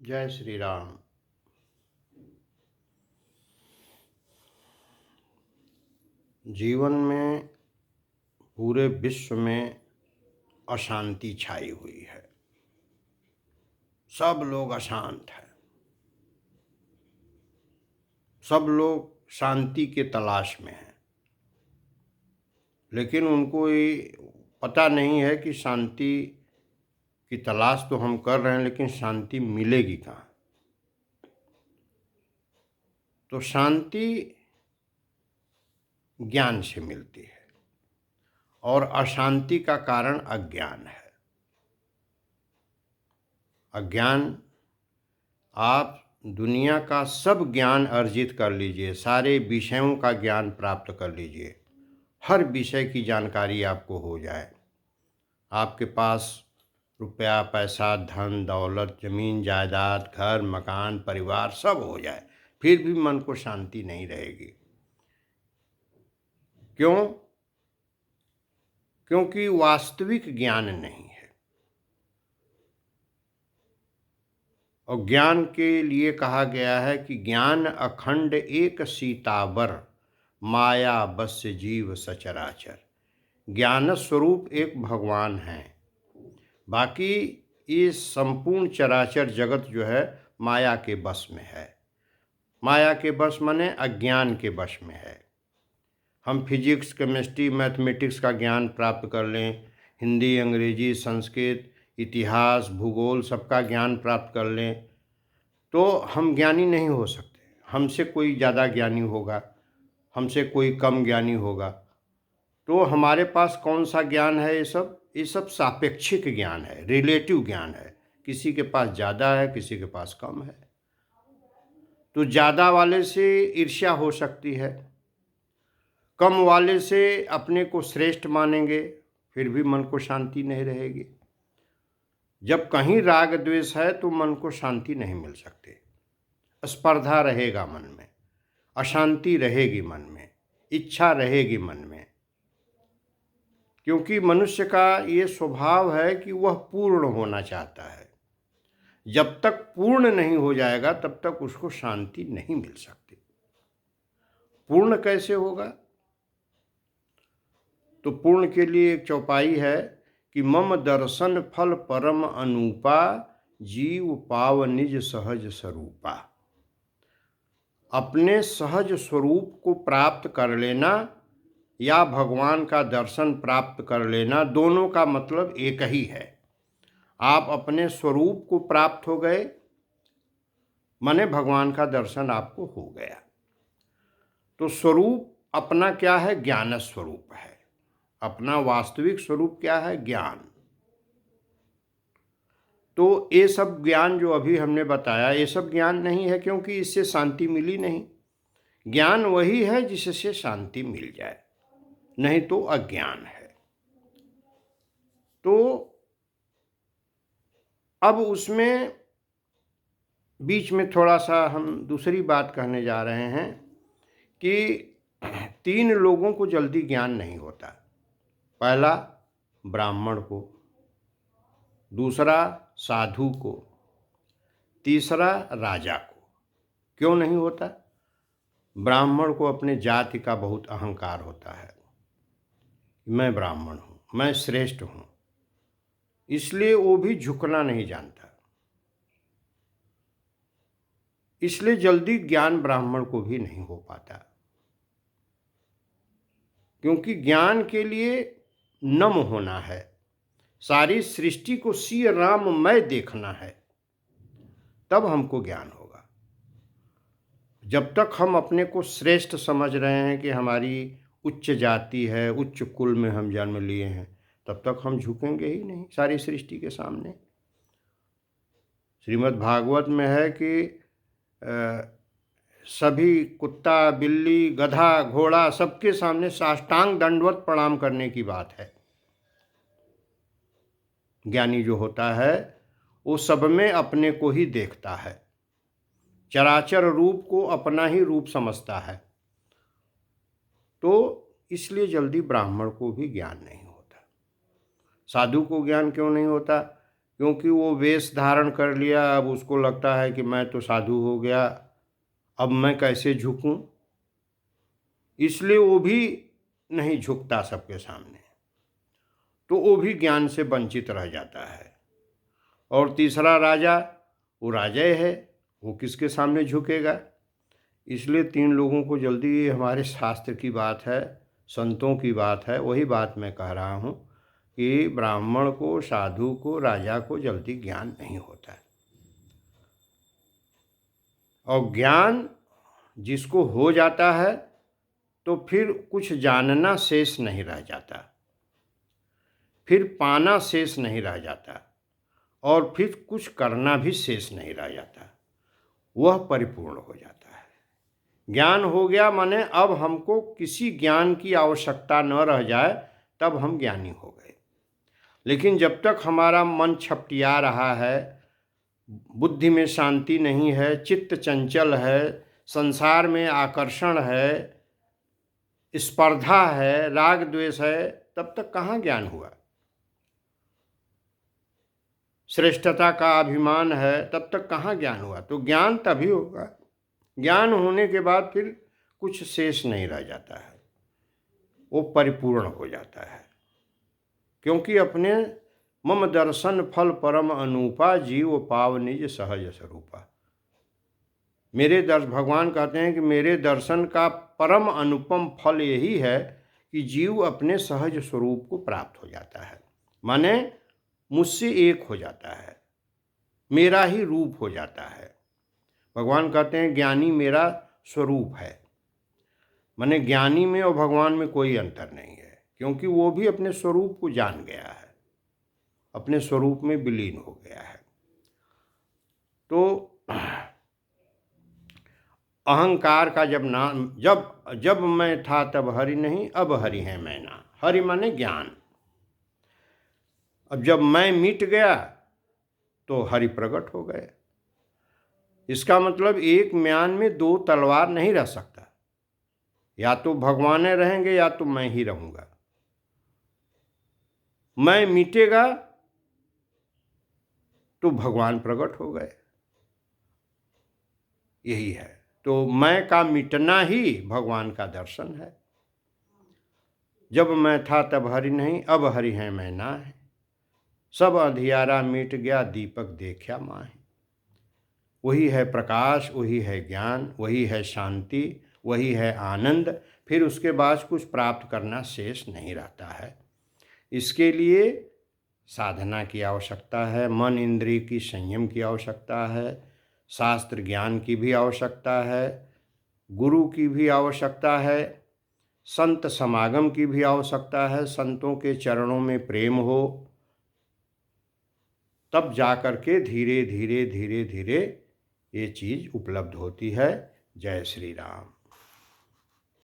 जय श्री राम। जीवन में पूरे विश्व में अशांति छाई हुई है। सब लोग अशांत हैं। सब लोग शांति के तलाश में हैं, लेकिन उनको ये पता नहीं है कि शांति की तलाश तो हम कर रहे हैं, लेकिन शांति मिलेगी कहाँ। तो शांति ज्ञान से मिलती है और अशांति का कारण अज्ञान है। अज्ञान, आप दुनिया का सब ज्ञान अर्जित कर लीजिए, सारे विषयों का ज्ञान प्राप्त कर लीजिए, हर विषय की जानकारी आपको हो जाए, आपके पास रुपया पैसा धन दौलत जमीन जायदाद घर मकान परिवार सब हो जाए, फिर भी मन को शांति नहीं रहेगी। क्यों? क्योंकि वास्तविक ज्ञान नहीं है। और ज्ञान के लिए कहा गया है कि ज्ञान अखंड एक सीतावर, माया बस्य जीव सचराचर। ज्ञान स्वरूप एक भगवान है, बाकी ये संपूर्ण चराचर जगत जो है माया के बस में है। माया के बस माने अज्ञान के बस में है। हम फिजिक्स केमिस्ट्री मैथमेटिक्स का ज्ञान प्राप्त कर लें, हिंदी अंग्रेजी संस्कृत इतिहास भूगोल सबका ज्ञान प्राप्त कर लें, तो हम ज्ञानी नहीं हो सकते। हमसे कोई ज़्यादा ज्ञानी होगा, हमसे कोई कम ज्ञानी होगा। तो हमारे पास कौन सा ज्ञान है? ये सब सापेक्षिक ज्ञान है, रिलेटिव ज्ञान है। किसी के पास ज़्यादा है, किसी के पास कम है। तो ज़्यादा वाले से ईर्ष्या हो सकती है, कम वाले से अपने को श्रेष्ठ मानेंगे, फिर भी मन को शांति नहीं रहेगी। जब कहीं राग द्वेष है तो मन को शांति नहीं मिल सकती। स्पर्धा रहेगा मन में, अशांति रहेगी मन में, इच्छा रहेगी मन में, क्योंकि मनुष्य का ये स्वभाव है कि वह पूर्ण होना चाहता है। जब तक पूर्ण नहीं हो जाएगा तब तक उसको शांति नहीं मिल सकती। पूर्ण कैसे होगा? तो पूर्ण के लिए एक चौपाई है कि मम दर्शन फल परम अनूपा, जीव पाव निज सहज स्वरूपा। अपने सहज स्वरूप को प्राप्त कर लेना या भगवान का दर्शन प्राप्त कर लेना, दोनों का मतलब एक ही है। आप अपने स्वरूप को प्राप्त हो गए माने भगवान का दर्शन आपको हो गया। तो स्वरूप अपना क्या है? ज्ञान स्वरूप है। अपना वास्तविक स्वरूप क्या है? ज्ञान। तो ये सब ज्ञान जो अभी हमने बताया, ये सब ज्ञान नहीं है, क्योंकि इससे शांति मिली नहीं। ज्ञान वही है जिससे शांति मिल जाए, नहीं तो अज्ञान है। तो अब उसमें बीच में थोड़ा सा हम दूसरी बात कहने जा रहे हैं कि 3 लोगों को जल्दी ज्ञान नहीं होता। पहला ब्राह्मण को, दूसरा साधु को, तीसरा राजा को। क्यों नहीं होता? ब्राह्मण को अपने जाति का बहुत अहंकार होता है, मैं ब्राह्मण हूँ, मैं श्रेष्ठ हूँ, इसलिए वो भी झुकना नहीं जानता। इसलिए जल्दी ज्ञान ब्राह्मण को भी नहीं हो पाता, क्योंकि ज्ञान के लिए नम होना है, सारी सृष्टि को सी राममय देखना है, तब हमको ज्ञान होगा। जब तक हम अपने को श्रेष्ठ समझ रहे हैं कि हमारी उच्च जाति है, उच्च कुल में हम जन्म लिए हैं, तब तक हम झुकेंगे ही नहीं सारी सृष्टि के सामने। श्रीमद् भागवत में है कि सभी कुत्ता बिल्ली गधा घोड़ा सबके सामने साष्टांग दंडवत प्रणाम करने की बात है। ज्ञानी जो होता है वो सब में अपने को ही देखता है, चराचर रूप को अपना ही रूप समझता है। तो इसलिए जल्दी ब्राह्मण को भी ज्ञान नहीं होता। साधु को ज्ञान क्यों नहीं होता? क्योंकि वो वेश धारण कर लिया, अब उसको लगता है कि मैं तो साधु हो गया, अब मैं कैसे झुकूं, इसलिए वो भी नहीं झुकता सबके सामने, तो वो भी ज्ञान से वंचित रह जाता है। और तीसरा राजा, वो राजा है, वो किसके सामने झुकेगा। इसलिए तीन लोगों को जल्दी, ये हमारे शास्त्र की बात है, संतों की बात है, वही बात मैं कह रहा हूँ कि ब्राह्मण को, साधु को, राजा को जल्दी ज्ञान नहीं होता है। और ज्ञान जिसको हो जाता है तो फिर कुछ जानना शेष नहीं रह जाता, फिर पाना शेष नहीं रह जाता, और फिर कुछ करना भी शेष नहीं रह जाता, वह परिपूर्ण हो जाता है। ज्ञान हो गया माने अब हमको किसी ज्ञान की आवश्यकता न रह जाए, तब हम ज्ञानी हो गए। लेकिन जब तक हमारा मन छपटिया रहा है, बुद्धि में शांति नहीं है, चित्त चंचल है, संसार में आकर्षण है, स्पर्धा है, राग द्वेष है, तब तक कहाँ ज्ञान हुआ। श्रेष्ठता का अभिमान है, तब तक कहाँ ज्ञान हुआ। तो ज्ञान तभी होगा, ज्ञान होने के बाद फिर कुछ शेष नहीं रह जाता है, वो परिपूर्ण हो जाता है। क्योंकि अपने मम दर्शन फल परम अनूपा, जीव पाव निज सहज स्वरूपा। भगवान कहते हैं कि मेरे दर्शन का परम अनुपम फल यही है कि जीव अपने सहज स्वरूप को प्राप्त हो जाता है, माने मुझसे एक हो जाता है, मेरा ही रूप हो जाता है। भगवान कहते हैं ज्ञानी मेरा स्वरूप है, माने ज्ञानी में और भगवान में कोई अंतर नहीं है, क्योंकि वो भी अपने स्वरूप को जान गया है, अपने स्वरूप में विलीन हो गया है। तो अहंकार का जब मैं था तब हरि नहीं, अब हरि है मैं ना। हरि माने ज्ञान। अब जब मैं मिट गया तो हरि प्रकट हो गए। इसका मतलब एक म्यान में दो तलवार नहीं रह सकता, या तो भगवान रहेंगे या तो मैं ही रहूंगा। मैं मिटेगा तो भगवान प्रकट हो गए, यही है। तो मैं का मिटना ही भगवान का दर्शन है। जब मैं था तब हरि नहीं, अब हरि है मैं ना है। सब अंधियारा मिट गया, दीपक देखा माहे। वही है प्रकाश, वही है ज्ञान, वही है शांति, वही है आनंद। फिर उसके बाद कुछ प्राप्त करना शेष नहीं रहता है। इसके लिए साधना की आवश्यकता है, मन इंद्रिय की संयम की आवश्यकता है, शास्त्र ज्ञान की भी आवश्यकता है, गुरु की भी आवश्यकता है, संत समागम की भी आवश्यकता है, संतों के चरणों में प्रेम हो, तब जाकर के धीरे धीरे धीरे धीरे ये चीज़ उपलब्ध होती है। जय श्री राम।